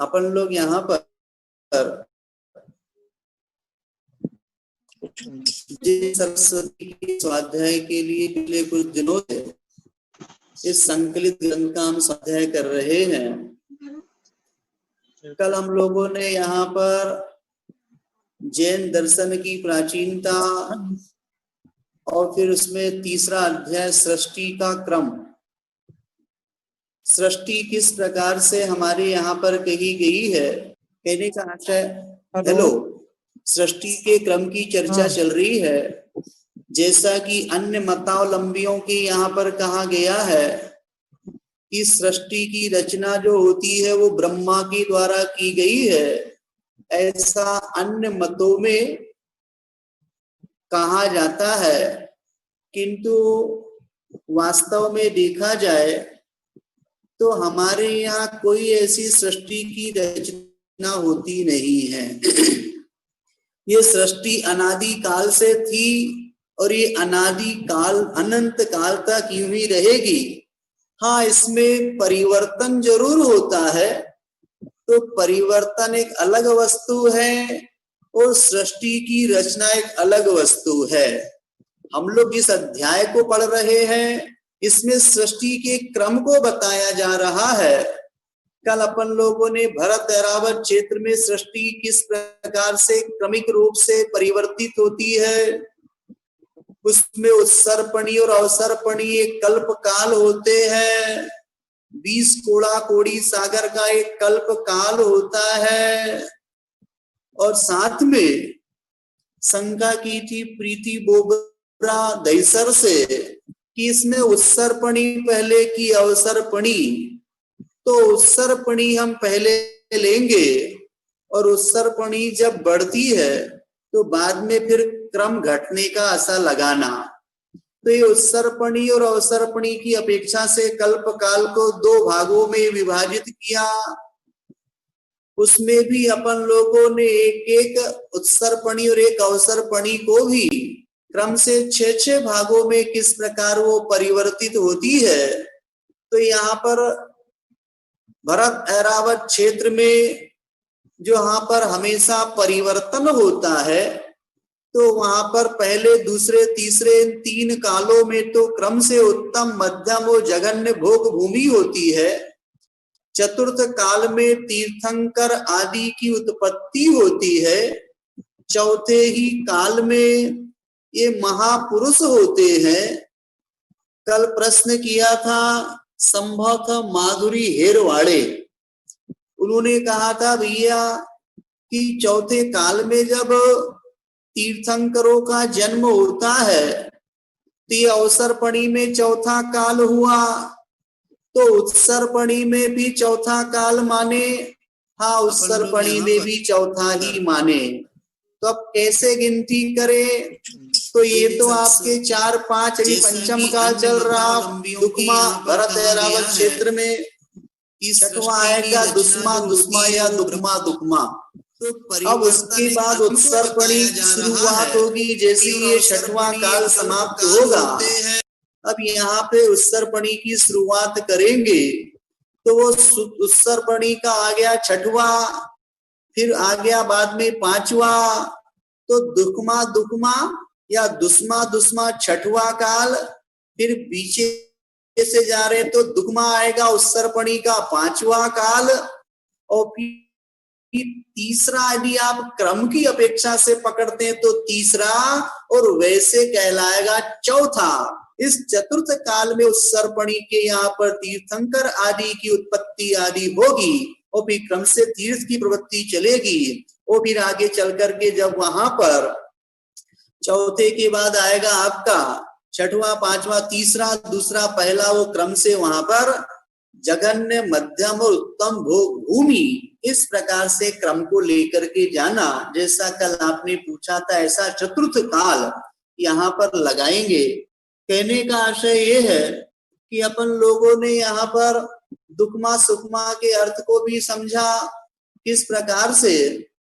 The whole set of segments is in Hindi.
अपन लोग यहाँ पर जिस सरस्वती के स्वाध्याय के लिए पिछले कुछ दिनों से इस संकलित ग्रंथ का हम स्वाध्याय कर रहे हैं। कल हम लोगों ने यहाँ पर जैन दर्शन की प्राचीनता और फिर उसमें तीसरा अध्याय सृष्टि का क्रम, सृष्टि किस प्रकार से हमारे यहाँ पर कही गई है, कहने का आशय हेलो, सृष्टि के क्रम की चर्चा चल रही है। जैसा कि अन्य मतावलंबियों के यहाँ पर कहा गया है कि सृष्टि की रचना जो होती है वो ब्रह्मा के द्वारा की गई है, ऐसा अन्य मतों में कहा जाता है। किंतु वास्तव में देखा जाए तो हमारे यहाँ कोई ऐसी सृष्टि की रचना होती नहीं है। ये सृष्टि अनादि काल से थी और ये अनादि काल अनंत काल तक यूं ही रहेगी। हाँ, इसमें परिवर्तन जरूर होता है, तो परिवर्तन एक अलग वस्तु है और सृष्टि की रचना एक अलग वस्तु है। हम लोग इस अध्याय को पढ़ रहे हैं, इसमें सृष्टि के क्रम को बताया जा रहा है। कल अपन लोगों ने भरत ऐरावत क्षेत्र में सृष्टि किस प्रकार से क्रमिक रूप से परिवर्तित होती है, उसमें उत्सर्पणी और अवसर्पणी एक कल्प काल होते हैं। 20 कोड़ा कोड़ी सागर का एक कल्प काल होता है। और साथ में शंका की थी प्रीति बोबरा दहीसर से कि इसमें उत्सर्पणी पहले की अवसर्पणी, तो उत्सर्पणी हम पहले लेंगे और उत्सर्पणी जब बढ़ती है तो बाद में फिर क्रम घटने का आशा लगाना। तो ये उत्सर्पणी और अवसर्पणी की अपेक्षा से कल्प काल को 2 भागों में विभाजित किया। उसमें भी अपन लोगों ने एक एक उत्सर्पणी और एक अवसर्पणी को भी क्रम से 6 भागों में किस प्रकार वो परिवर्तित होती है। तो यहाँ पर भरत ऐरावत क्षेत्र में जो यहाँ पर हमेशा परिवर्तन होता है, तो वहां पर पहले दूसरे तीसरे 3 कालों में तो क्रम से उत्तम मध्यम और जघन्य भोग भूमि होती है। चतुर्थ काल में तीर्थंकर आदि की उत्पत्ति होती है। चौथे ही काल में ये महापुरुष होते हैं। कल प्रश्न किया था संभवतः माधुरी हेरवाड़े, उन्होंने कहा था भैया कि चौथे काल में जब तीर्थंकरों का जन्म होता है तो ये अवसर्पणी में चौथा काल हुआ, तो उत्सर्पणी में भी चौथा काल माने। हाँ, उत्सर्पणी में भी चौथा ही माने। तो अब कैसे गिनती करें? तो ये तो आपके 4 5 अभी पंचम काल चल रहा दुक्मा भरत ऐरावत क्षेत्र में। छठवां आएगा दुस्मा दुस्मा या दुक्मा दुक्मा। अब उसके बाद उत्सर्पणी शुरुआत होगी। जैसे ये 6वां काल समाप्त होगा, अब यहाँ पे उत्सर्पणी की शुरुआत करेंगे, तो वो उत्सर्पणी का आ गया 6वां, फिर आ गया बाद में 5वां, तो दुक्मा दुक्मा या दुस्मा दुस्मा 6वां काल। फिर पीछे से जा रहे तो दुक्मा आएगा उत्सर्पणी का 5वां काल। और फिर तीसरा यदि आप क्रम की अपेक्षा से पकड़ते हैं तो तीसरा, और वैसे कहलाएगा चौथा। इस चतुर्थ काल में उत्सर्पणी के यहाँ पर तीर्थंकर आदि की उत्पत्ति आदि होगी और फिर क्रम से तीर्थ की प्रवृत्ति चलेगी। और फिर आगे चल करके जब वहां पर चौथे के बाद आएगा आपका 6वां 5वां तीसरा दूसरा पहला, वो क्रम से वहां पर जघन्य मध्यम और उत्तम भोग भूमि, इस प्रकार से क्रम को लेकर के जाना। जैसा कल आपने पूछा था, ऐसा चतुर्थ काल यहाँ पर लगाएंगे। कहने का आशय ये है कि अपन लोगों ने यहाँ पर दुक्मा सुकमा के अर्थ को भी समझा, किस प्रकार से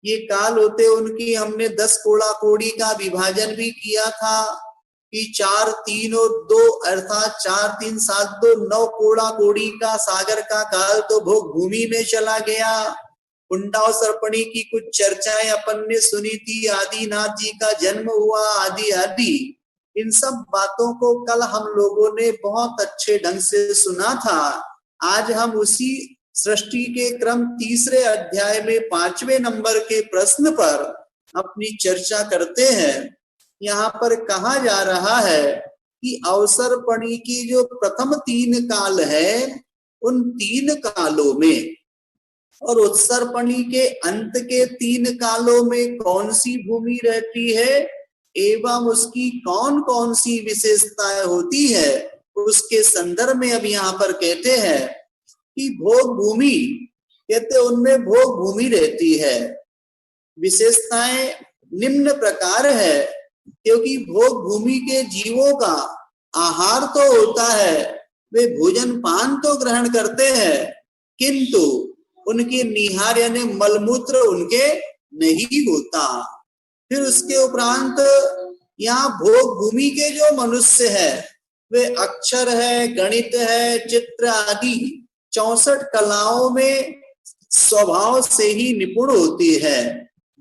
ये काल होते उनकी हमने 10 कोड़ा कोड़ी का विभाजन भी किया था कि 4 3 और 2 अर्थात 4 3 7 2 9 कोड़ा कोड़ी का सागर का काल तो भोग भूमि में चला गया। पुंडावसर्पणी की कुछ चर्चाएं अपन ने सुनी थी, आदिनाथ जी का जन्म हुआ, आदि आदि। इन सब बातों को कल हम लोगों ने बहुत अच्छे ढंग से सुना था। आज हम उसी सृष्टि के क्रम तीसरे अध्याय में 5वें नंबर के प्रश्न पर अपनी चर्चा करते हैं। यहाँ पर कहा जा रहा है कि अवसर्पणी की जो प्रथम 3 काल है, उन 3 कालों में और उत्सर्पणी के अंत के 3 कालों में कौन सी भूमि रहती है एवं उसकी कौन कौन सी विशेषताएं होती है, उसके संदर्भ में अब यहाँ पर कहते हैं कि भोग भूमि, कहते उनमें भोग भूमि रहती है। विशेषताएं निम्न प्रकार है, क्योंकि भोग भूमि के जीवों का आहार तो होता है, वे भोजन पान तो ग्रहण करते हैं, किंतु उनके निहार यानी मलमूत्र उनके नहीं होता। फिर उसके उपरांत यहाँ भोग भूमि के जो मनुष्य है वे अक्षर है, गणित है, चित्र आदि 64 कलाओं में स्वभाव से ही निपुण होती है।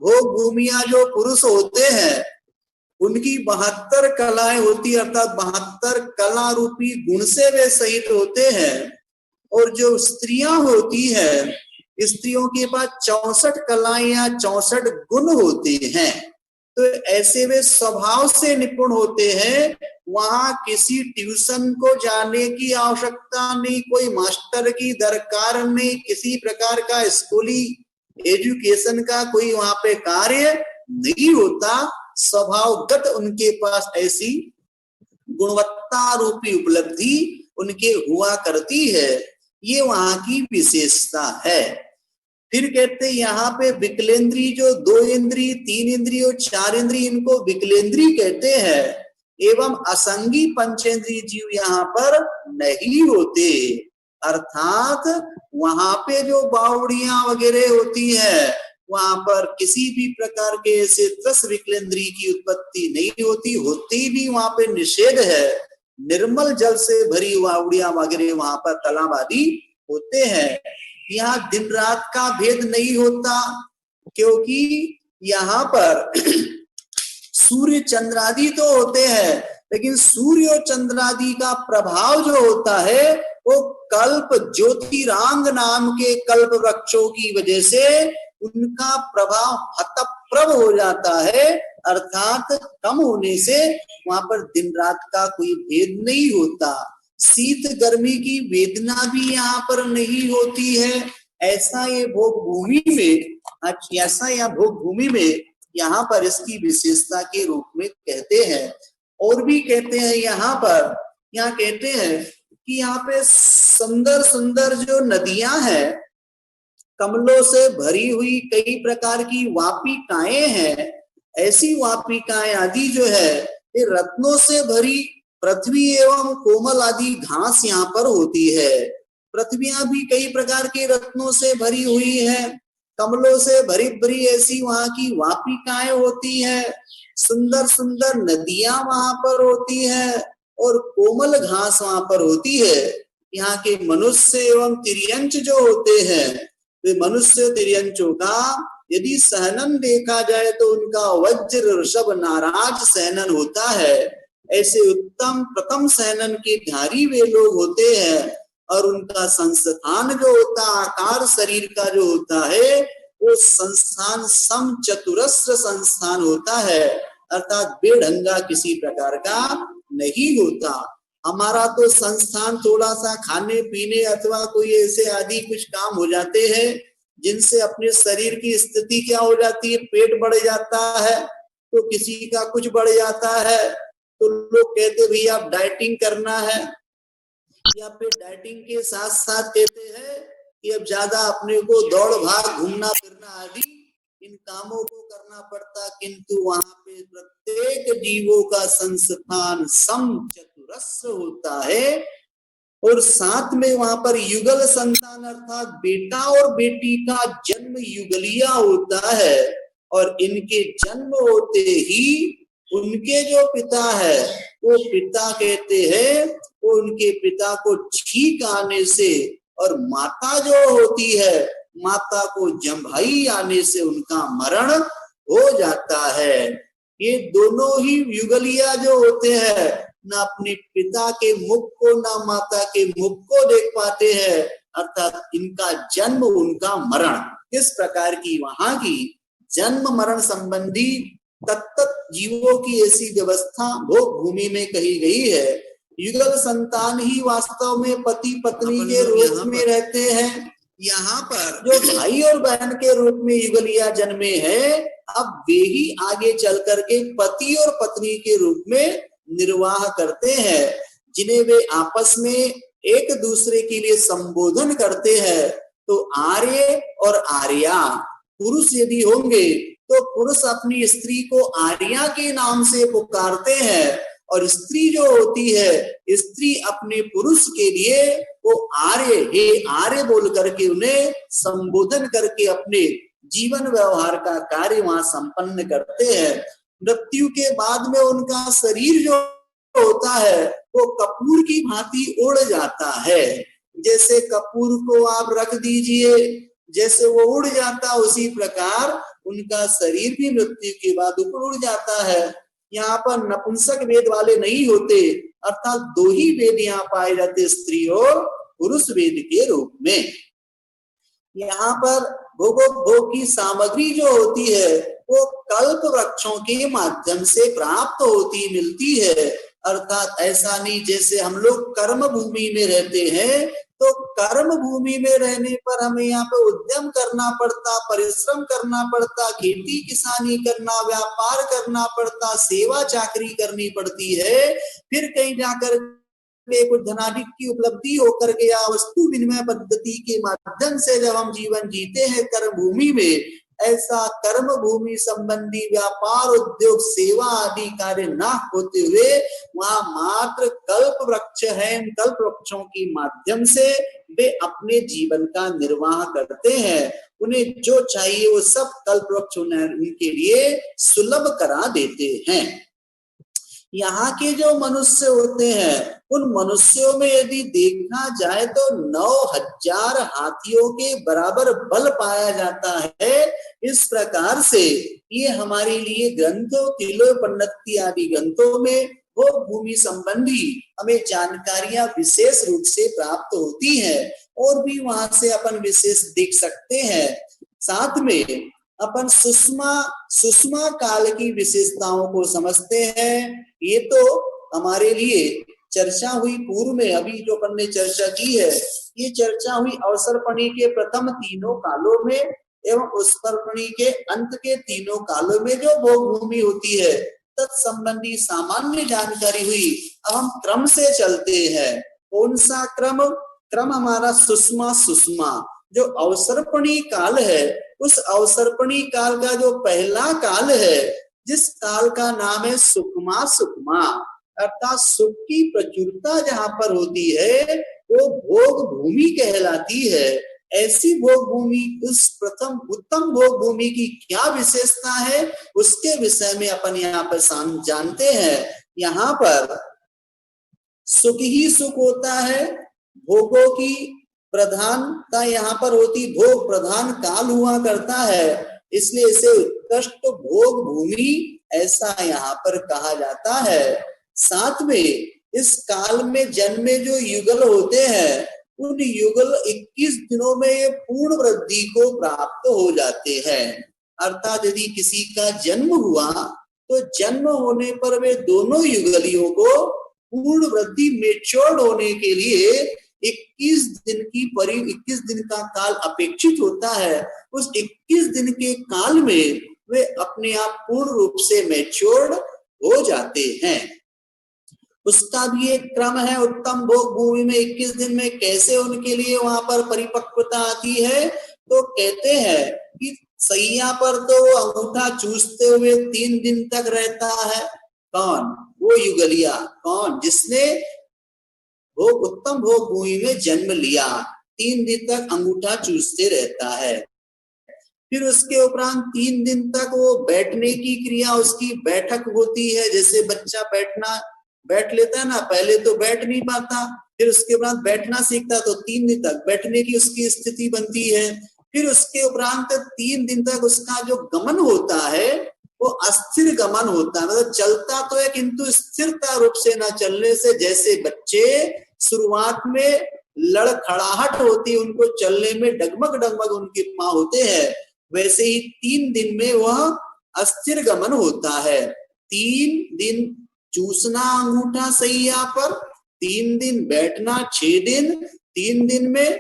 भोग भूमिया जो पुरुष होते हैं उनकी 72 कलाएं होती, अर्थात 72 कला रूपी गुण से वे सहित होते हैं। और जो स्त्रियां होती है, स्त्रियों के पास 64 कलाएं या 64 गुण होते हैं। तो ऐसे वे स्वभाव से निपुण होते हैं, वहां किसी ट्यूशन को जाने की आवश्यकता नहीं, कोई मास्टर की दरकार नहीं, किसी प्रकार का स्कूली एजुकेशन का कोई वहां पे कार्य नहीं होता। स्वभावगत उनके पास ऐसी गुणवत्ता रूपी उपलब्धि उनके हुआ करती है, ये वहां की विशेषता है। फिर कहते यहाँ पे विकलेंद्री जो 2 इंद्री, 3 इंद्री और 4 इंद्री, इनको विकलेंद्री कहते हैं। एवं असंगी पंचेंद्री जीव यहाँ पर नहीं होते, अर्थात वहां पे जो बावड़ियां वगैरह होती है वहां पर किसी भी प्रकार के ऐसे 10 विकलेंद्री की उत्पत्ति नहीं होती, होती भी वहां पे निषेध है। निर्मल जल से भरी बावड़ियां वगैरह वहां पर तालाब आदि होते हैं। यहाँ दिन रात का भेद नहीं होता, क्योंकि यहाँ पर सूर्य चंद्रादि तो होते हैं, लेकिन सूर्य और चंद्रादि का प्रभाव जो होता है वो कल्प ज्योतिरांग नाम के कल्प वृक्षों की वजह से उनका प्रभाव हतप्रभ हो जाता है, अर्थात कम होने से वहां पर दिन रात का कोई भेद नहीं होता। शीत गर्मी की वेदना भी यहाँ पर नहीं होती है। ऐसा ये भोग भूमि में, ऐसा या भोग भूमि में यहाँ पर इसकी विशेषता के रूप में कहते हैं। और भी कहते हैं यहाँ पर, यहाँ कहते हैं कि यहाँ पे सुंदर सुंदर जो नदियां हैं, कमलों से भरी हुई कई प्रकार की वापिकाएं हैं। ऐसी वापिकाएं आदि जो है ये रत्नों से भरी पृथ्वी एवं कोमल आदि घास यहाँ पर होती है। पृथ्वियां भी कई प्रकार के रत्नों से भरी हुई है, कमलों से भरी भरी ऐसी वहां की वापिकाएं होती है। सुंदर सुंदर नदियां वहां पर होती है और कोमल घास वहां पर होती है। यहाँ के मनुष्य एवं तिर्यंच जो होते हैं, वे मनुष्य तिर्यंचों का यदि सहनन देखा जाए तो उनका वज्र ऋषभ नाराज सहनन होता है। ऐसे उत्तम प्रथम सहनन के धारी वे लोग होते हैं। और उनका संस्थान जो होता, आकार शरीर का जो होता है, वो संस्थान सम चतुरस्र संस्थान होता है, अर्थात बेढंगा किसी प्रकार का नहीं होता। हमारा तो संस्थान थोड़ा सा खाने पीने अथवा कोई ऐसे आदि कुछ काम हो जाते हैं जिनसे अपने शरीर की स्थिति क्या हो जाती है, पेट बढ़ जाता है, तो किसी का कुछ बढ़ जाता है, तो लोग कहते भैया आप डाइटिंग करना है, या फिर डाइटिंग के साथ साथ कहते हैं कि अब ज्यादा अपने को दौड़ भाग घूमना फिरना आदि इन कामों को करना पड़ता। किंतु वहां पे प्रत्येक जीवों का संस्थान सम चतुरस्र होता है और साथ में वहां पर युगल संतान अर्थात बेटा और बेटी का जन्म युगलिया होता है। और इनके जन्म होते ही उनके जो पिता है वो पिता कहते हैं, वो उनके पिता को छींक आने से, और माता जो होती है माता को जम्भाई आने से उनका मरण हो जाता है। ये दोनों ही युगलिया जो होते हैं ना अपने पिता के मुख को ना माता के मुख को देख पाते हैं, अर्थात इनका जन्म उनका मरण, किस प्रकार की वहां की जन्म मरण संबंधी तत्त जीवों की ऐसी व्यवस्था भोग भूमि में कही गई है। युगल संतान ही वास्तव में पति पत्नी के रूप में रहते हैं। यहाँ पर जो भाई और बहन के रूप में युगलिया जन्मे हैं, अब वे ही आगे चल करके पति और पत्नी के रूप में निर्वाह करते हैं, जिन्हें वे आपस में एक दूसरे के लिए संबोधन करते हैं। तो आर्य और आर्या पुरुष यदि होंगे तो पुरुष अपनी स्त्री को आर्या के नाम से पुकारते हैं, और स्त्री जो होती है स्त्री अपने पुरुष के लिए वो आर्य, हे आर्य बोल करके उन्हें संबोधन करके अपने जीवन व्यवहार का कार्य वहां संपन्न करते हैं। मृत्यु के बाद में उनका शरीर जो होता है वो कपूर की भांति उड़ जाता है। जैसे कपूर को आप रख दीजिए, जैसे वो उड़ जाता, उसी प्रकार उनका शरीर भी मृत्यु के बाद ऊपर उड़ जाता है। यहाँ पर नपुंसक वेद वाले नहीं होते, अर्थात दो ही वेद यहाँ पाए जाते, स्त्री और पुरुष वेद के रूप में। यहाँ पर भोग की सामग्री जो होती है वो कल्प वृक्षों के माध्यम से प्राप्त होती मिलती है। अर्थात ऐसा नहीं जैसे हम लोग कर्म भूमि में रहते हैं तो कर्म भूमि में रहने पर हमें यहाँ पे उद्यम करना पड़ता, परिश्रम करना पड़ता, खेती किसानी करना, व्यापार करना पड़ता, सेवा चाकरी करनी पड़ती है। फिर कहीं जाकर कुछ धनाधिक की उपलब्धि होकर के या वस्तु विनिमय पद्धति के माध्यम से जब हम जीवन जीते हैं कर्म भूमि में, ऐसा कर्म भूमि संबंधी व्यापार उद्योग सेवा आदि कार्य न होते हुए वहां मात्र कल्प वृक्ष है, कल्प वृक्षों के माध्यम से वे अपने जीवन का निर्वाह करते हैं। उन्हें जो चाहिए वो सब कल्प वृक्ष उनके लिए सुलभ करा देते हैं। यहाँ के जो मनुष्य होते हैं उन मनुष्यों में यदि देखा जाए तो 9000 हाथियों के बराबर बल पाया जाता है। इस प्रकार से ये हमारे लिए ग्रंथों, तिलोपन्नति आदि ग्रंथों में वो भूमि संबंधी हमें जानकारियां विशेष रूप से प्राप्त होती हैं, और भी वहां से अपन विशेष देख सकते हैं। साथ में अपन सुषमा काल की विशेषताओं को समझते हैं। ये तो हमारे लिए चर्चा हुई पूर्व में, अभी जो अपन ने चर्चा की है ये चर्चा हुई अवसर्पणी के प्रथम तीनों कालों में एवं उत्सर्पणी के अंत के तीनों कालों में जो भोग भूमि होती है तत्संबंधी सामान्य जानकारी हुई। अब हम क्रम से चलते हैं। कौन सा क्रम? क्रम हमारा सुषमा जो अवसर्पणी काल है, उस अवसर्पणी काल का जो पहला काल है, जिस काल का नाम है सुकमा, अर्थात सुख की प्रचुरता जहां पर होती है वो भोग भूमि कहलाती है। ऐसी भोग भूमि, उस प्रथम उत्तम भोग भूमि की क्या विशेषता है उसके विषय में अपन यहाँ पर जानते हैं। यहाँ पर सुख ही सुख होता है, भोगों की प्रधानता यहाँ पर होती, भोग प्रधान काल हुआ करता है, इसलिए इसे उत्कृष्ट भोग भूमि ऐसा यहाँ पर कहा जाता है। साथ में इस काल में जन्मे जो युगल होते हैं उन युगल 21 दिनों में ये पूर्ण वृद्धि को प्राप्त हो जाते हैं। अर्थात यदि किसी का जन्म हुआ तो जन्म होने पर वे दोनों युगलियों को पूर्ण वृद्धि मेच्योर्ड होने के लिए 21 दिन का काल अपेक्षित होता है। उस 21 दिन के काल में वे अपने आप पूर्ण रूप से मैच्योर्ड हो जाते हैं। उसका भी एक क्रम है। उत्तम भोग भूमि में 21 दिन में कैसे उनके लिए वहां पर परिपक्वता आती है, तो कहते हैं कि सैया पर तो वो अंगूठा चूसते हुए 3 दिन तक रहता है। कौन? वो युगलिया। कौन? जिसने भोग उत्तम भोग भूमि में जन्म लिया, 3 दिन तक अंगूठा चूसते रहता है। फिर उसके उपरांत 3 दिन तक वो बैठने की क्रिया, उसकी बैठक होती है। जैसे बच्चा बैठ लेता है ना, पहले तो बैठ नहीं पाता, फिर उसके बाद बैठना सीखता तो 3 दिन तक बैठने की उसकी स्थिति बनती है। फिर उसके उपरांत 3 दिन तक उसका जो गमन होता है वो अस्थिर गमन होता है, मतलब चलता तो है किंतु स्थिरता रूप से न चलने से, जैसे बच्चे शुरुआत में लड़खड़ाहट होती है, उनको चलने में डगमग डगमग उनके पांव होते हैं, वैसे ही 3 दिन में वह अस्थिर गमन होता है। 3 दिन चूसना अंगूठा सैया पर, 3 दिन बैठना 6 दिन, 3 दिन में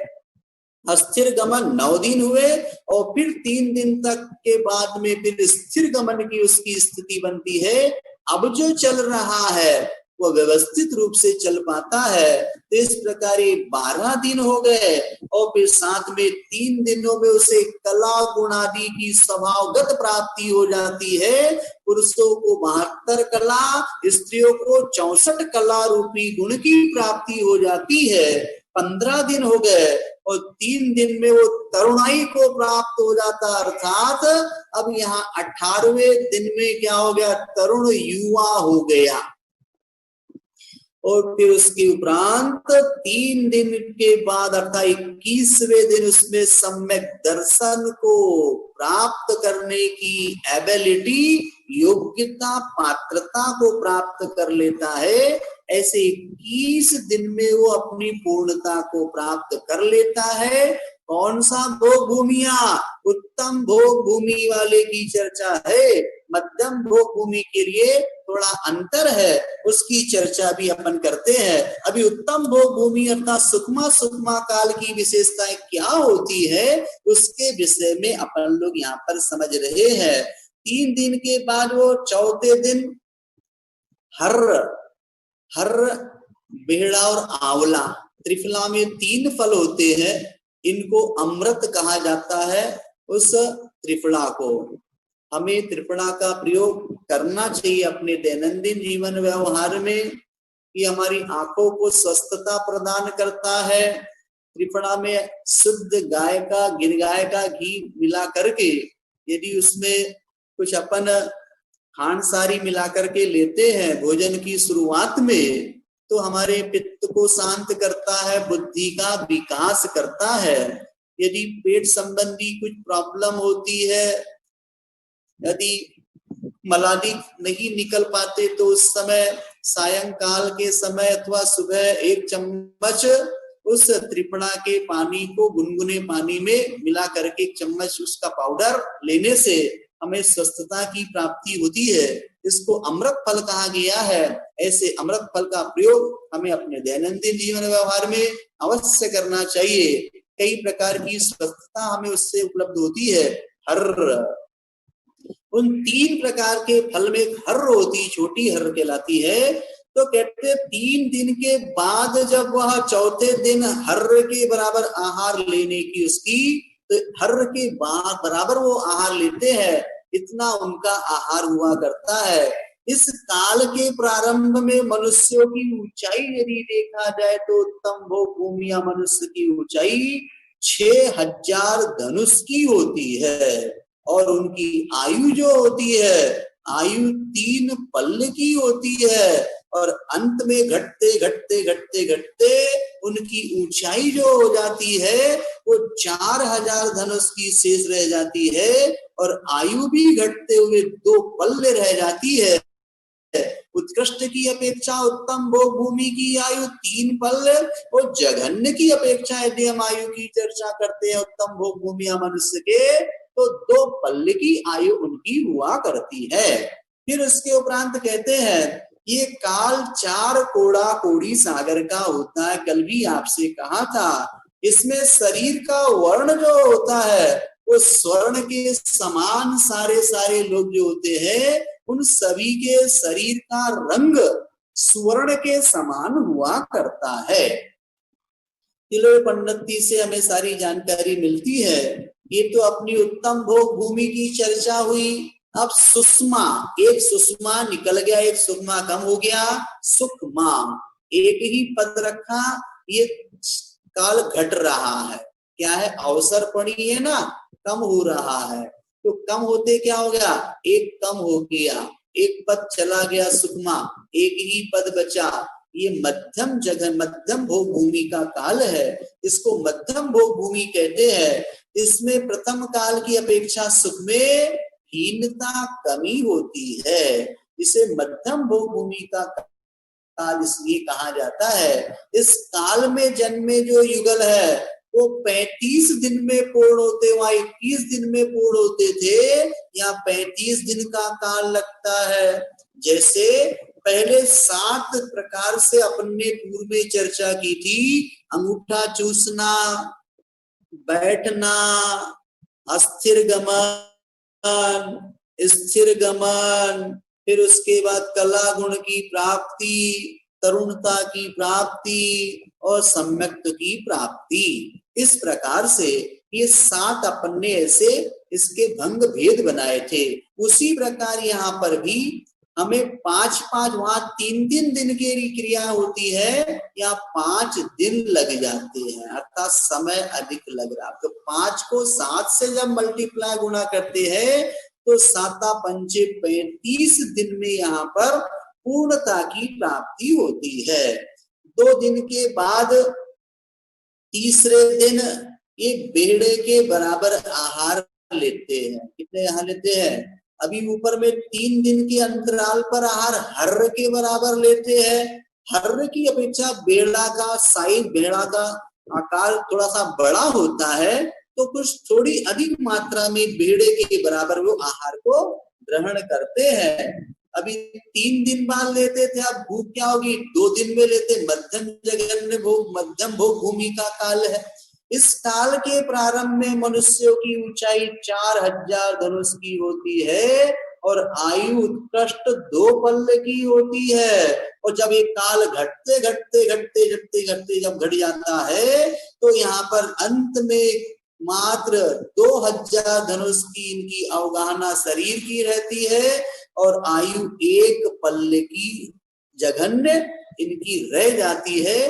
अस्थिर गमन 9 दिन हुए, और फिर 3 दिन तक के बाद में फिर स्थिर गमन की उसकी स्थिति बनती है। अब जो चल रहा है वो व्यवस्थित रूप से चल पाता है। तो इस प्रकार 12 दिन हो गए, और फिर साथ में 3 दिनों में उसे कला गुण आदि की स्वभावगत प्राप्ति हो जाती है। पुरुषों को 72 कला, स्त्रियों को 64 कला रूपी गुण की प्राप्ति हो जाती है। 15 दिन हो गए, और 3 दिन में वो तरुणाई को प्राप्त हो जाता, अर्थात अब यहाँ 18वें दिन में क्या हो गया, तरुण युवा हो गया। और फिर उसके उपरांत 3 दिन के बाद अर्थात 21वें दिन उसमें सम्यक दर्शन को प्राप्त करने की एबिलिटी, योग्यता, पात्रता को प्राप्त कर लेता है। ऐसे 21 दिन में वो अपनी पूर्णता को प्राप्त कर लेता है। कौन सा भोग भूमिया, उत्तम भोग भूमि वाले की चर्चा है, मध्यम भोग भूमि के लिए थोड़ा अंतर है, उसकी चर्चा भी अपन करते हैं। अभी उत्तम भोग भूमि अर्थात सुखमा सुखमा काल की विशेषताएं क्या होती है उसके विषय में अपन लोग यहाँ पर समझ रहे हैं। 3 दिन के बाद वो चौथे दिन हर बेहड़ा और आंवला, त्रिफला में 3 फल होते हैं, इनको अमृत कहा जाता है। उस त्रिफला को हमें त्रिफला का प्रयोग करना चाहिए अपने दैनंदिन जीवन व्यवहार में, कि हमारी आंखों को स्वस्थता प्रदान करता है। त्रिफला में शुद्ध गाय का, गिर गाय का घी मिला करके यदि उसमें कुछ अपन खांडसारी मिला करके लेते हैं भोजन की शुरुआत में, तो हमारे पित्त को शांत करता है, बुद्धि का विकास करता है। यदि पेट संबंधी कुछ प्रॉब्लम होती है, यदि मलादि नहीं निकल पाते, तो उस समय सायंकाल के समय अथवा सुबह 1 चम्मच उस त्रिफला के पानी को गुनगुने पानी में मिला करके 1 चम्मच उसका पाउडर लेने से हमें स्वस्थता की प्राप्ति होती है। इसको अमृत फल कहा गया है। ऐसे अमृत फल का प्रयोग हमें अपने दैनंदिन जीवन व्यवहार में अवश्य करना चाहिए। कई प्रकार की स्वस्थता हमें उससे उपलब्ध होती है। हर उन 3 प्रकार के फल में हर होती, छोटी हर कहलाती है। तो कहते 3 दिन के बाद जब वह चौथे दिन हर के बराबर आहार लेने की उसकी, तो हर के बराबर वो आहार लेते हैं, इतना उनका आहार हुआ करता है। इस काल के प्रारंभ में मनुष्यों की ऊंचाई यदि देखा जाए तो उत्तम भोग भूमिया मनुष्य की ऊंचाई 6000 धनुष की होती है, और उनकी आयु जो होती है, आयु 3 पल्ल की होती है, और अंत में घटते घटते घटते घटते उनकी ऊंचाई जो हो जाती है वो 4000 धनुष की शेष रह जाती है, और आयु भी घटते हुए 2 पल्ले रह जाती है। उत्कृष्ट की अपेक्षा उत्तम भोग भूमि की आयु 3 पल्ले, और जघन्य की अपेक्षा यदि हम आयु की चर्चा करते हैं उत्तम भोग भूमिया मनुष्य के, तो 2 पल्ले की आयु उनकी हुआ करती है। फिर उसके उपरांत कहते हैं ये काल 4 कोड़ा कोड़ी सागर का होता है। कल भी आपसे कहा था, इसमें शरीर का वर्ण जो होता है वो स्वर्ण के समान सारे लोग जो होते हैं उन सभी के शरीर का रंग स्वर्ण के समान हुआ करता है। तिलोय पंडिती से हमें सारी जानकारी मिलती है। ये तो अपनी उत्तम भोग भूमि की चर्चा हुई। अब सुषमा, एक सुषमा निकल गया, एक सुषमा कम हो गया, सुखमा एक ही पद रखा। ये काल घट रहा है, क्या है, अवसर पड़ी है ना, कम हो रहा है। तो कम होते क्या हो गया, एक कम हो गया, एक पद चला गया सुखमा, एक ही पद बचा। ये मध्यम जगह, मध्यम भोग भूमि का काल है, इसको मध्यम भोग भूमि कहते हैं। इसमें प्रथम काल की अपेक्षा सुख में हीनता कमी होती है। इसे मध्यम भोग भूमि का काल इसलिए कहा जाता है। इस काल में जन्मे जो युगल है वो 35 दिन में पूर्ण होते, वहां 21 दिन में पूर्ण होते थे, यहाँ 35 दिन का काल लगता है। जैसे पहले 7 प्रकार से अपने पूर्व में चर्चा की थी, अंगूठा चूसना, बैठना, अस्थिर गमन, स्थिर गमन, फिर उसके बाद कला गुण की प्राप्ति, तरुणता की प्राप्ति और सम्यक्त की प्राप्ति। इस प्रकार से ये 7 अपन ने ऐसे इसके भंग भेद बनाए थे। उसी प्रकार यहाँ पर भी हमें 5-5, वहां 3-3 दिन की क्रिया होती है, या 5 दिन लग जाते हैं, अर्थात समय अधिक लग रहा। तो 5 को 7 से जब मल्टीप्लाई गुणा करते हैं तो 7 पंचे 35 दिन में यहाँ पर पूर्णता की प्राप्ति होती है। 2 दिन के बाद तीसरे दिन ये बेड़े के बराबर आहार लेते हैं। कितने आहार लेते हैं? अभी ऊपर में 3 दिन के अंतराल पर आहार हर्र के बराबर लेते हैं। हर्र की अपेक्षा बेड़ा का साइज, बेड़ा का आकार थोड़ा सा बड़ा होता है, तो कुछ थोड़ी अधिक मात्रा में बेड़े के बराबर वो आहार को ग्रहण करते हैं। अभी 3 दिन बाद लेते थे, अब भूख क्या होगी? 2 दिन में लेते। मध्यम जघन्य भोग, मध्यम भोग भूमि का काल है। इस काल के प्रारंभ में मनुष्यों की ऊंचाई 4000 धनुष की होती है और आयु उत्कृष्ट 2 पल्ले की होती है। और जब ये काल घटते घटते घटते घटते घटते जब घट जाता है तो यहाँ पर अंत में मात्र 2000 धनुष की इनकी अवगाहना शरीर की रहती है और आयु 1 पल्ले की जघन्य इनकी रह जाती है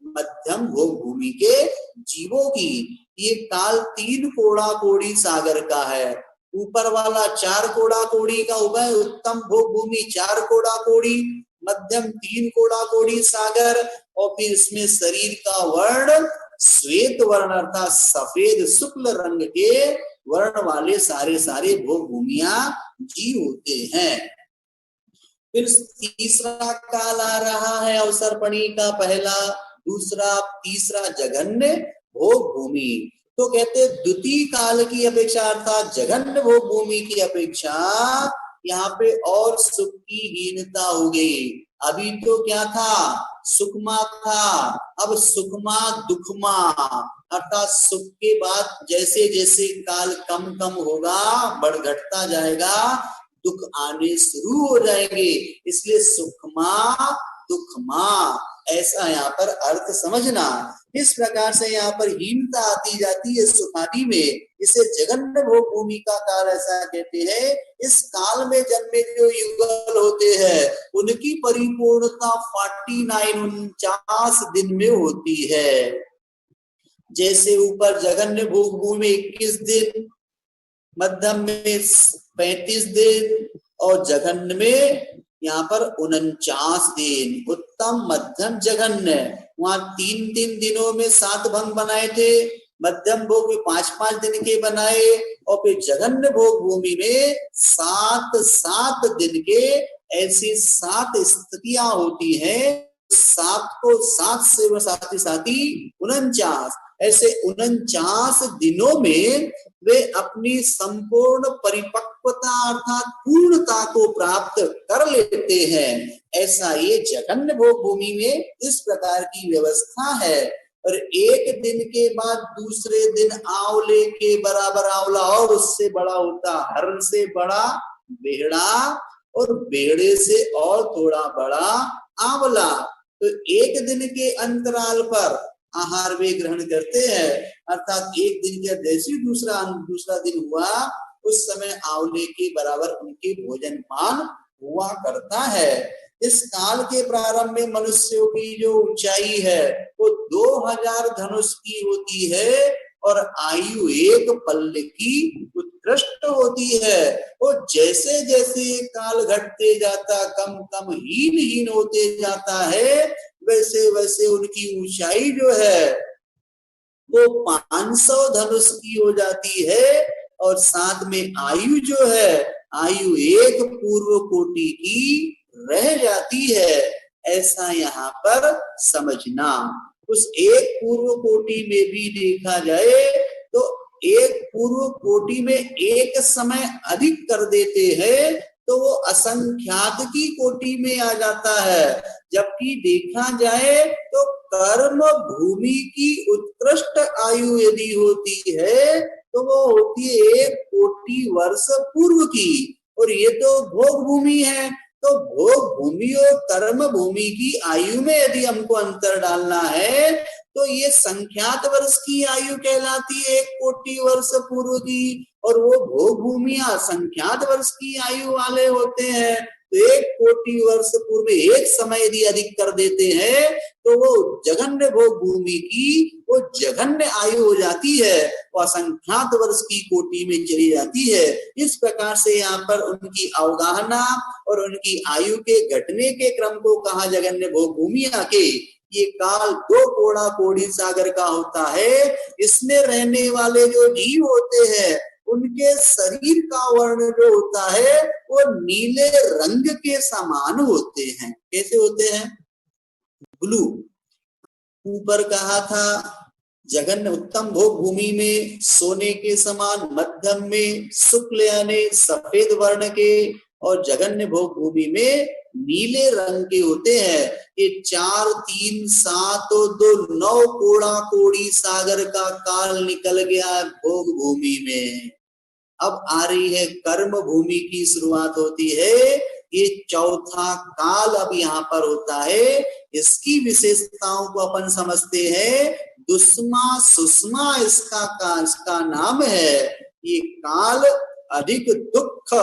मध्यम भोग भूमि के जीवों की। ये काल 3 कोड़ा कोड़ी सागर का है। ऊपर वाला 4 कोड़ा कोड़ी का उभय उत्तम भोग भूमि 4 कोड़ा कोड़ी, मध्यम 3 कोड़ा कोड़ी सागर, और फिर इसमें शरीर का वर्ण श्वेत वर्ण अर्थात सफेद शुक्ल रंग के वर्ण वाले सारे भोग भूमिया जीव होते हैं। फिर तीसरा काल आ रहा है अवसर्पणी का, पहला, दूसरा, तीसरा जघन्य भोग भूमि। तो कहते द्वितीय काल की अपेक्षा अर्थात जघन्य भोग भूमि की अपेक्षा यहाँ पे और सुख की हीनता हो गई। अभी तो क्या था? सुखमा था, अब सुखमा दुखमा, अर्थात सुख के बाद जैसे जैसे काल कम कम होगा, बढ़ घटता जाएगा, दुख आने शुरू हो जाएंगे, इसलिए सुखमा दुखमा, ऐसा यहाँ पर अर्थ समझना। इस प्रकार से यहाँ पर हीनता आती जाती है सुखादि में, इसे जघन्य भोग भूमि का काल ऐसा कहते हैं। इस काल में जन्मे जो युगल होते हैं उनकी परिपूर्णता 49 दिन में होती है। जैसे ऊपर जघन्य भोग भूमि 21 दिन, मध्यम में 35 दिन और जघन्य में यहाँ पर 49 दिन। उत्तम मध्यम जघन्य, वहां 3-3 दिनों में 7 भंग बनाए थे, मध्यम भोग में 5-5 दिन के बनाए, और फिर जघन्य भोग भूमि में 7-7 दिन के, ऐसी 7 स्थितियां होती हैं। 7 को 7 से साथी 49, ऐसे 49 दिनों में वे अपनी संपूर्ण परिपक्वता अर्थात पूर्णता को प्राप्त कर लेते हैं। ऐसा ये जघन्य भोग भूमि में इस प्रकार की व्यवस्था है। और एक दिन के बाद दूसरे दिन आंवले के बराबर आंवला, और उससे बड़ा होता हर से बड़ा बेड़ा, और बेड़े से और थोड़ा बड़ा आंवला। तो एक दिन के अंतराल पर आहार वे ग्रहण करते हैं, अर्थात एक दिन के जैसे दूसरा दिन हुआ उस समय आंवले के बराबर उनके भोजन पान हुआ करता है। इस काल के प्रारंभ में मनुष्यों की जो ऊंचाई है वो 2000 धनुष की होती है और आयु 1 पल्ले की उत्कृष्ट होती है। और जैसे जैसे काल घटते जाता, कम कम हीन होते जाता है, वैसे वैसे उनकी ऊंचाई जो है वो 500 धनुष की हो जाती है, और साथ में आयु जो है, आयु एक पूर्व कोटि की रह जाती है। ऐसा यहाँ पर समझना। उस एक पूर्व कोटि में भी देखा जाए तो एक पूर्व कोटि में एक समय अधिक कर देते हैं तो वो असंख्यात की कोटि में आ जाता है। जबकि देखा जाए तो कर्म भूमि की उत्कृष्ट आयु यदि होती है तो वो होती है 1 कोटि वर्ष पूर्व की, और ये तो भोग भूमि है। तो भोग भूमि और कर्म भूमि की आयु में यदि हमको अंतर डालना है तो ये संख्यात वर्ष की आयु कहलाती है 1 कोटि वर्ष पूर्व की, और वो भोग भूमियां संख्यात वर्ष की आयु वाले होते हैं। तो 1 कोटि वर्ष पूर्व एक समय यदि अधिक कर देते हैं तो वो जघन्य भोग भूमि की वो जघन्य आयु हो जाती है, वो असंख्यात वर्ष की कोटि में चली जाती है। इस प्रकार से यहाँ पर उनकी अवगाहना और उनकी आयु के घटने के क्रम को कहा जघन्य भोग भूमिया के। ये काल 2 कोड़ा कोड़ी सागर का होता है। इसमें रहने वाले जो जीव होते हैं उनके शरीर का वर्ण जो होता है वो नीले रंग के समान होते हैं। कैसे होते हैं? ब्लू। ऊपर कहा था जघन्य उत्तम भोग भूमि में सोने के समान, मध्यम में शुक्ल यानी सफेद वर्ण के, और जघन्य भोग भूमि में नीले रंग के होते हैं। ये 4, 3, 7 और 2 9 कोड़ा कोड़ी सागर का काल निकल गया भोग भूमि में। अब आ रही है कर्म भूमि की शुरुआत होती है। ये चौथा काल अब यहाँ पर होता है। इसकी विशेषताओं को अपन समझते हैं। दुष्मा सुषमा इसका नाम है। ये काल अधिक दुख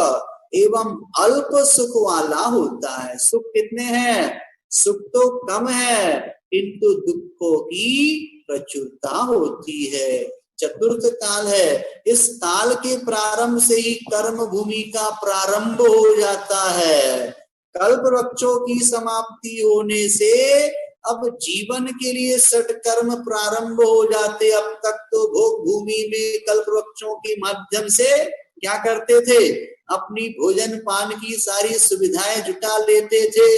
एवं अल्प सुख वाला होता है। सुख कितने हैं? सुख तो कम है किंतु दुखों की प्रचुरता होती है। चतुर्थ काल है। इस काल के प्रारंभ से ही कर्म भूमि का प्रारंभ हो जाता है। कल्प वृक्षों की समाप्ति होने से अब जीवन के लिए षट कर्म प्रारंभ हो जाते। अब तक तो भोग भूमि में कल्प वृक्षों के माध्यम से क्या करते थे? अपनी भोजन पान की सारी सुविधाएं जुटा लेते थे।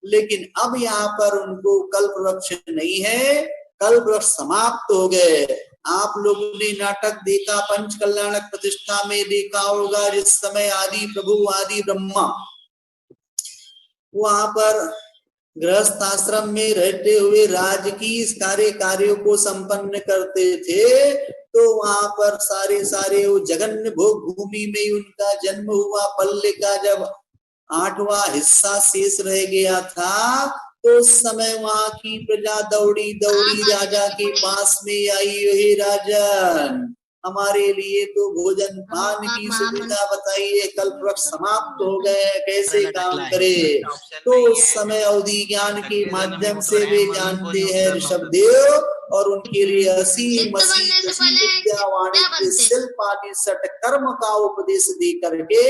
लेकिन अब यहाँ पर उनको कल्प वृक्ष नहीं है, कल्प वृक्ष समाप्त हो गए। आप लोगों ने नाटक देखा, पंच कल्याणक प्रतिष्ठा में देखा होगा, जिस समय आदि प्रभु आदि ब्रह्मा वहां पर गृहस्थ आश्रम में रहते हुए राज की कार्यों को संपन्न करते थे। तो वहां पर सारे वो जघन्य भोग भूमि में उनका जन्म हुआ। पल्ले का जब 8वां हिस्सा शेष रह गया था तो उस समय वहां की प्रजा दौड़ी दौड़ी राजा के पास में आई, हे राजन हमारे लिए तो भोजन पान की सुविधा बताइए, कल्प वृक्ष समाप्त हो गए, कैसे काम करे। तो उस समय अवधि ज्ञान के माध्यम से वे जानते हैं ऋषभदेव, और उनके लिए हसी मसी विद्या वाणिज्य शिल्प आदि षट कर्म का उपदेश दे करके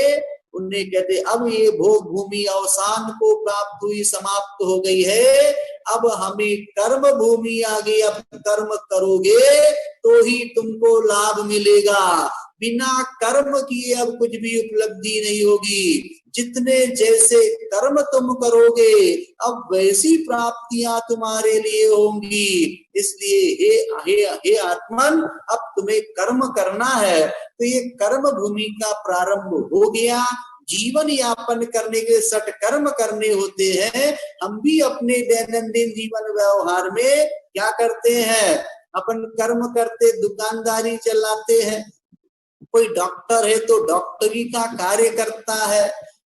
उन्हें कहते अब ये भोग भूमि अवसान को प्राप्त हुई, समाप्त हो गई है। अब हमें कर्म भूमि आ गई। अब कर्म करोगे तो ही तुमको लाभ मिलेगा। बिना कर्म किए अब कुछ भी उपलब्धि नहीं होगी। जितने जैसे कर्म तुम करोगे अब वैसी प्राप्तियां तुम्हारे लिए होंगी। इसलिए हे आत्मन अब तुम्हें कर्म करना है। तो ये कर्म भूमि का प्रारंभ हो गया। जीवन यापन करने के षट कर्म करने होते हैं। हम भी अपने दैनंदिन जीवन व्यवहार में क्या करते हैं? अपन कर्म करते, दुकानदारी चलाते हैं। कोई डॉक्टर है तो डॉक्टरी का कार्य करता है,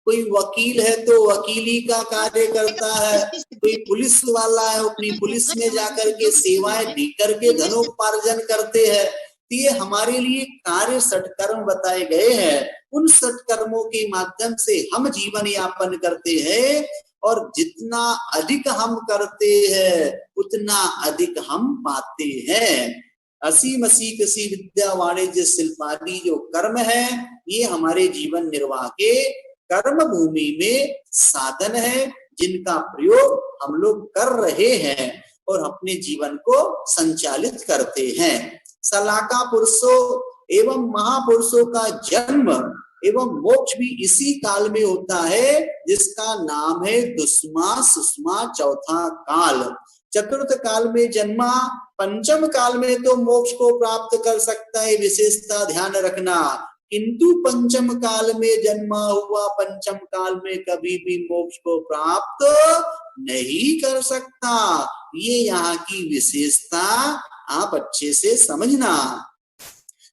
कोई वकील है तो वकीली का कार्य करता है, कोई पुलिस वाला है अपनी पुलिस में जाकर के सेवाएं दे करके धनोपार्जन करते हैं। तो ये हमारे लिए कार्य सत्कर्म बताए गए हैं। उन सत्कर्मों के माध्यम से हम जीवन यापन करते हैं, और जितना अधिक हम करते हैं उतना अधिक हम पाते हैं। असी मसी कृषि विद्या वाणिज्य शिल्प आदि जो कर्म है ये हमारे जीवन निर्वाह के कर्म भूमि में साधन है, जिनका प्रयोग हम लोग कर रहे हैं। और अपने जीवन को संचालित करते हैं। सलाका पुरुषों एवं महापुरुषों का जन्म एवं मोक्ष भी इसी काल में होता है, जिसका नाम है दुष्मा सुषमा चौथा काल। चतुर्थ काल में जन्मा, पंचम काल में तो मोक्ष को प्राप्त कर सकता है, विशेषता ध्यान रखना, किंतु पंचम काल में जन्मा हुआ पंचम काल में कभी भी मोक्ष को प्राप्त नहीं कर सकता। ये यहाँ की विशेषता आप अच्छे से समझना।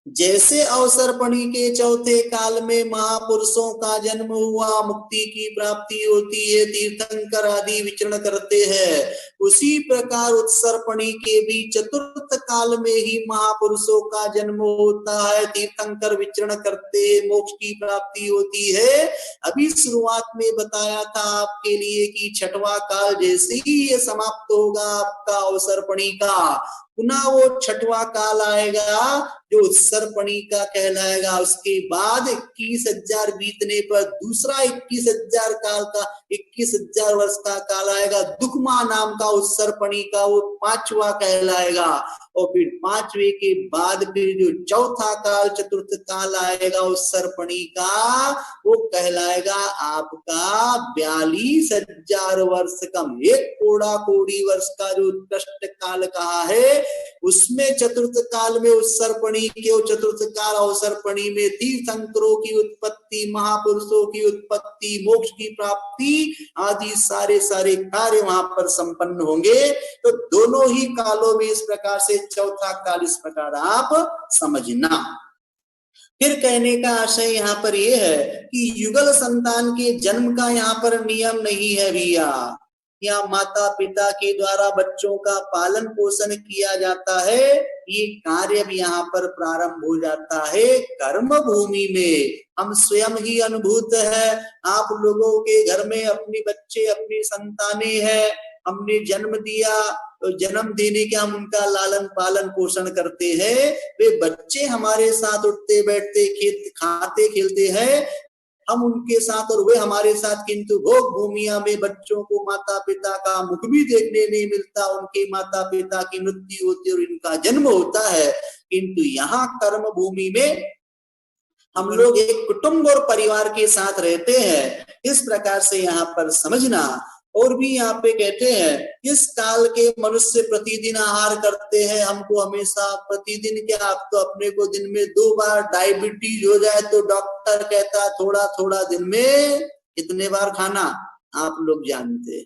जैसे अवसरपणी के चौथे काल में महापुरुषों का जन्म हुआ, मुक्ति की प्राप्ति होती है, तीर्थंकर आदि विचरण करते हैं, उसी प्रकार उत्सर्पणी के भी चतुर्थ काल में ही महापुरुषों का जन्म होता है, तीर्थंकर विचरण करते, मोक्ष की प्राप्ति होती है। अभी शुरुआत में बताया था आपके लिए कि छठवां काल जैसे ही ये समाप्त होगा आपका अवसरपणी का, पुनः वो छठवां काल आएगा जो उत्सर्पणी का कहलाएगा। उसके बाद 21,000 बीतने पर दूसरा 21,000 काल का 21,000 वर्ष का काल आएगा, दुखमा नाम का उत्सर्पणी का, वो पांचवा कहलाएगा। और फिर पांचवे के बाद फिर जो चौथा काल चतुर्थ काल आएगा उत्सर्पणी का, वो कहलाएगा आपका 42,000 वर्ष कम, 1,00,00,000 वर्ष का जो उत्कृष्ट काल कहा है, उसमें चतुर्थ काल में उत्सर्पणी के चतुर्थ काल अवसर्पणी में तीर्थंकरों की उत्पत्ति, महापुरुषों की उत्पत्ति, मोक्ष की प्राप्ति आदि सारे सारे कार्य वहां पर संपन्न होंगे। तो दोनों ही कालों में इस प्रकार से चौथा काल इस प्रकार आप समझना। फिर कहने का आशय यहाँ पर यह है कि युगल संतान के जन्म का यहाँ पर नियम नहीं है भैया। या माता पिता के द्वारा बच्चों का पालन पोषण किया जाता है, ये कार्य भी यहाँ पर प्रारंभ हो जाता है कर्म भूमि में। हम स्वयं ही अनुभूत है, आप लोगों के घर में अपने बच्चे अपनी संतानें हैं, हमने जन्म दिया तो जन्म देने के हम उनका लालन पालन पोषण करते हैं, वे बच्चे हमारे साथ उठते बैठते खाते खेलते हैं, हम उनके साथ और वे हमारे साथ, किंतु भोग भूमिया में बच्चों को माता पिता का मुख भी देखने नहीं मिलता, उनके माता पिता की मृत्यु होती है और इनका जन्म होता है। किंतु यहाँ कर्म भूमि में हम लोग एक कुटुंब और परिवार के साथ रहते हैं, इस प्रकार से यहाँ पर समझना। और भी यहाँ पे कहते हैं इस काल के मनुष्य प्रतिदिन आहार करते हैं, हमको हमेशा प्रतिदिन क्या, आप तो अपने को दिन में 2 बार डायबिटीज हो जाए तो डॉक्टर कहता है थोड़ा थोड़ा दिन में कितने बार खाना, आप लोग जानते हैं।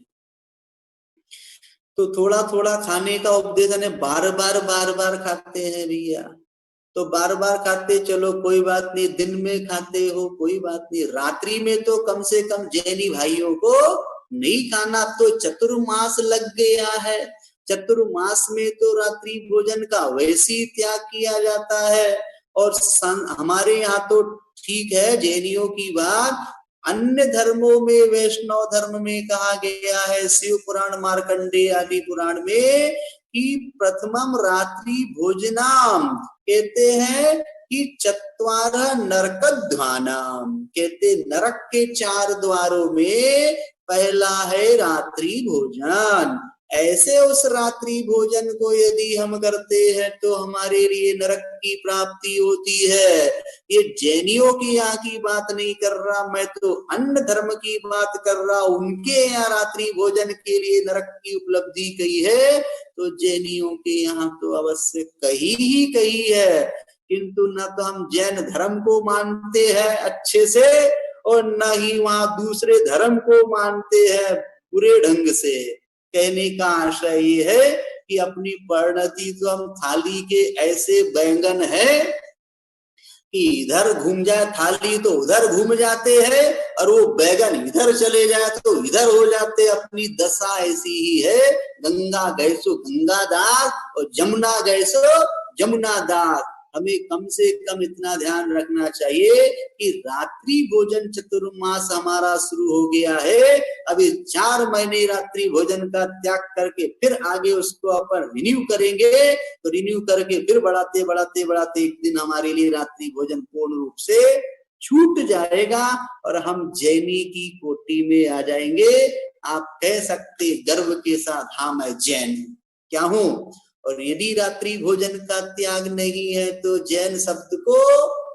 तो थोड़ा थोड़ा खाने का उपदेश है, बार बार खाते हैं भैया, तो बार बार खाते चलो कोई बात नहीं, दिन में खाते हो कोई बात नहीं, रात्रि में तो कम से कम जैनी भाइयों को नहीं खाना। तो चतुर्मास लग गया है, चतुर्मास में तो रात्रि भोजन का वैसे त्याग किया जाता है। और हमारे यहाँ तो ठीक है जैनियों की बात, अन्य धर्मों में, वैष्णव धर्म में कहा गया है, शिव पुराण मार्कंडेय आदि पुराण में, कि प्रथमम रात्रि भोजनाम कहते हैं कि 4 नरक द्वानाम, कहते नरक के 4 द्वारों में पहला है रात्रि भोजन। ऐसे उस रात्रि भोजन को यदि हम करते हैं तो हमारे लिए नरक की प्राप्ति होती है। ये जैनियों की यहाँ की बात नहीं कर रहा, मैं तो अन्य धर्म की बात कर रहा, उनके यहाँ रात्रि भोजन के लिए नरक की उपलब्धि कही है, तो जैनियों के यहाँ तो अवश्य कही है। किंतु न तो हम जैन धर्म को मानते हैं अच्छे से और न ही वहां दूसरे धर्म को मानते हैं बुरे ढंग से। कहने का आशय ये है कि अपनी परिणति तो हम थाली के ऐसे बैंगन है कि इधर घूम जाए थाली तो उधर घूम जाते हैं, और वो बैगन इधर चले जाए तो इधर हो जाते। अपनी दशा ऐसी ही है, गंगा गैसो गंगादास और जमुना गैसो जमुनादास। हमें कम से कम इतना ध्यान रखना चाहिए कि रात्रि भोजन चतुर्मास हमारा शुरू हो गया है, अभी 4 महीने रात्रि भोजन का त्याग करके फिर आगे उसको अपन रिन्यू करेंगे, तो रिन्यू करके फिर बढ़ाते एक दिन हमारे लिए रात्रि भोजन पूर्ण रूप से छूट जाएगा और हम जैनी की कोटि में आ जाएंगे। आप कह सकते गर्व के साथ, हाँ मैं जैन हूं। क्या हूं। और यदि रात्रि भोजन का त्याग नहीं है तो जैन शब्द को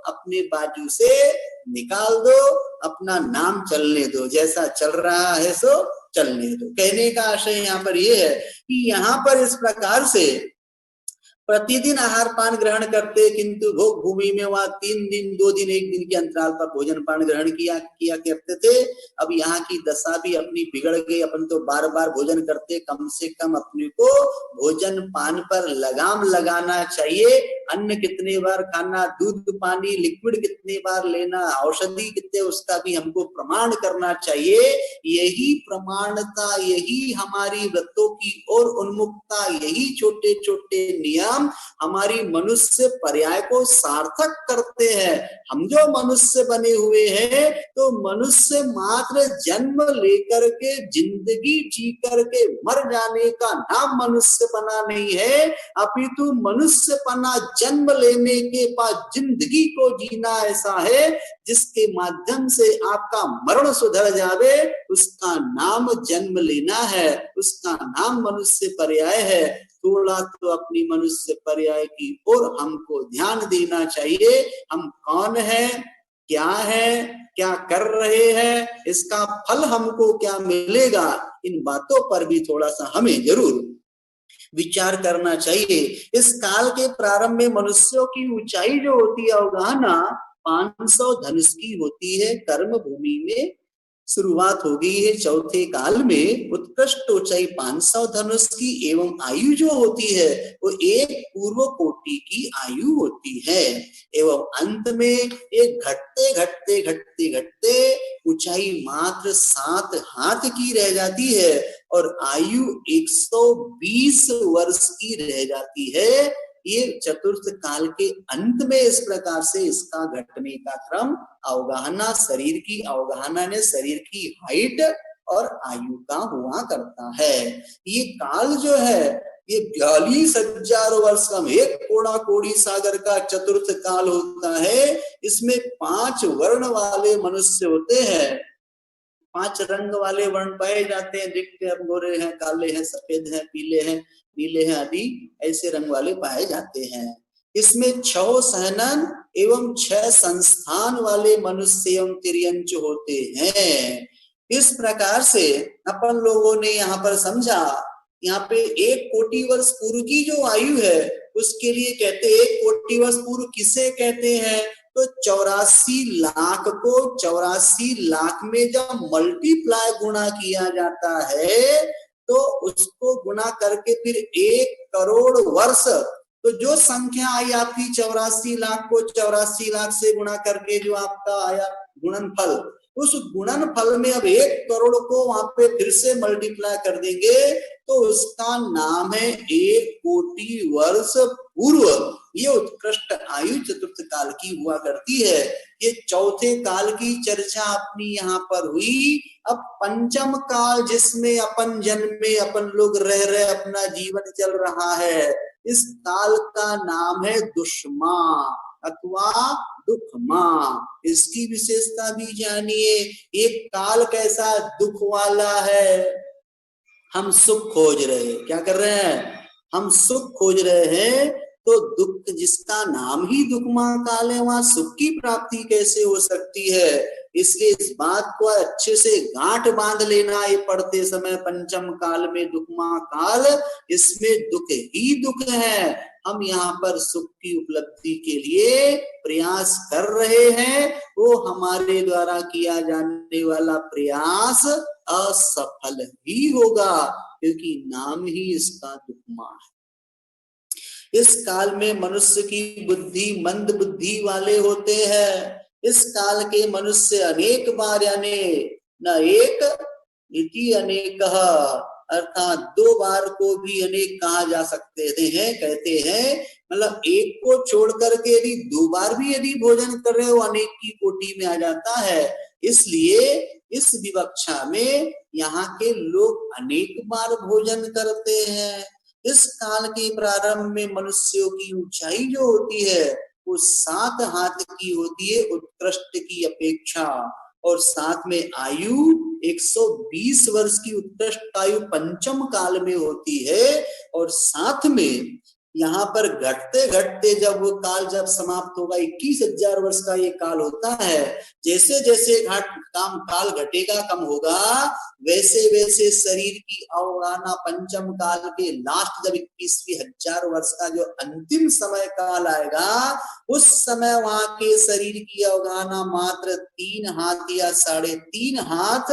अपने बाजू से निकाल दो, अपना नाम चलने दो, जैसा चल रहा है सो चलने दो। कहने का आशय यहाँ पर यह है कि यहाँ पर इस प्रकार से प्रतिदिन आहार पान ग्रहण करते, किंतु भोग भूमि में वहां 3 दिन 2 दिन 1 दिन के अंतराल पर भोजन पान ग्रहण किया करते थे। अब यहाँ की दशा भी अपनी बिगड़ गई। अपन तो बार बार भोजन करते, कम से कम अपने को भोजन पान पर लगाम लगाना चाहिए। अन्न कितने बार खाना, दूध पानी लिक्विड कितने बार लेना, औषधि कितने, उसका भी हमको प्रमाण करना चाहिए। यही प्रमाणता, यही हमारी व्रतों की ओर उन्मुखता, यही छोटे छोटे नियम हमारी मनुष्य पर्याय को सार्थक करते हैं। हम जो मनुष्य बने हुए हैं तो मनुष्य मात्र जन्म लेकर के जिंदगी जी करके मर जाने का नाम मनुष्य पना नहीं है, अपितु मनुष्य पना जन्म लेने के बाद जिंदगी को जीना ऐसा है जिसके माध्यम से आपका मरण सुधर जावे। उसका नाम जन्म लेना है, उसका नाम मनुष्य पर्याय है। थोड़ा तो अपनी मनुष्य पर्याय की ओर हमको ध्यान देना चाहिए। हम कौन है, क्या कर रहे हैं, इसका फल हमको क्या मिलेगा, इन बातों पर भी थोड़ा सा हमें जरूर विचार करना चाहिए। इस काल के प्रारंभ में मनुष्यों की ऊंचाई जो होती है अवगाहना 500 धनुष की होती है। कर्म भूमि में शुरुआत हो गई है। चौथे काल में उत्कृष्ट ऊंचाई 500 धनुष की एवं आयु जो होती है वो एक पूर्व कोटि की आयु होती है। एवं अंत में एक घटते घटते घटते घटते ऊंचाई मात्र 7 हाथ की रह जाती है और आयु 120 वर्ष की रह जाती है। ये चतुर्थ काल के अंत में इस प्रकार से इसका घटने का क्रम अवगाहना, शरीर की अवगाहना ने शरीर की हाइट और आयु का हुआ करता है। ये काल जो है ये 42,000 वर्ष का एक कोड़ा कोड़ी सागर का चतुर्थ काल होता है। इसमें 5 वर्ण वाले मनुष्य होते हैं, 5 रंग वाले वर्ण पाए जाते हैं। दिखते हैं, गोरे हैं, काले हैं, सफेद हैं, पीले हैं, नीले हैं आदि ऐसे रंग वाले पाए जाते हैं। इसमें 6 सहनन एवं 6 संस्थान वाले मनुष्य एवं तिर्यंच होते हैं। इस प्रकार से अपन लोगों ने यहाँ पर समझा, यहाँ पे 1 कोटि वर्ष पूर्व की जो आयु है उसके लिए कहते हैं 1 कोटि वर्ष पूर्व किसे कहते हैं तो 84 लाख को 84 लाख में जब मल्टीप्लाई गुणा किया जाता है तो उसको गुणा करके फिर 1 करोड़ वर्ष, तो जो संख्या आई आपकी 84 लाख को 84 लाख से गुणा करके जो आपका आया गुणनफल, उस गुणनफल में अब 1 करोड़ को वहां पे फिर से मल्टीप्लाई कर देंगे तो उसका नाम है 1 कोटि वर्ष पूर्व। ये उत्कृष्ट आयु चतुर्थ काल की हुआ करती है। ये चौथे काल की चर्चा अपनी यहाँ पर हुई। अब पंचम काल जिसमें अपन जन्म में अपन लोग रह रहे, अपना जीवन चल रहा है, इस काल का नाम है दुष्मा अथवा दुखमा। इसकी विशेषता भी जानिए। एक काल कैसा दुख वाला है। हम सुख खोज रहे हैं, क्या कर रहे हैं, हम सुख खोज रहे हैं, तो दुख जिसका नाम ही दुखमा काल है वहां सुख की प्राप्ति कैसे हो सकती है। इसलिए इस बात को अच्छे से गांठ बांध लेना ये पढ़ते समय। पंचम काल में दुखमा काल, इसमें दुख ही दुख है। हम यहाँ पर सुख की उपलब्धि के लिए प्रयास कर रहे हैं, वो हमारे द्वारा किया जाने वाला प्रयास असफल ही होगा क्योंकि नाम ही इसका दुखमा है। इस काल में मनुष्य की बुद्धि मंद बुद्धि वाले होते हैं। इस काल के मनुष्य अनेक बार यानी न एक इति अनेक अर्थात 2 बार को भी अनेक कहा जा सकते हैं। कहते हैं मतलब एक को छोड़ करके यदि 2 बार भी यदि भोजन कर रहे हो अनेक की कोटि में आ जाता है। इसलिए इस विवक्षा में यहाँ के लोग अनेक बार भोजन करते हैं। इस काल के प्रारंभ में मनुष्यों की ऊंचाई जो होती है वो 7 हाथ की होती है उत्कृष्ट की अपेक्षा, और साथ में आयु 120 वर्ष की उत्कृष्ट आयु पंचम काल में होती है। और साथ में यहाँ पर घटते घटते जब वो काल जब समाप्त होगा, 21,000 वर्ष का ये काल होता है। जैसे जैसे काल घटेगा, कम होगा, वैसे वैसे शरीर की अवगाहना पंचम काल के लास्ट जब 21,000 वर्ष का जो अंतिम समय काल आएगा, उस समय वहां के शरीर की अवगाहना मात्र 3 हाथ या 3.5 हाथ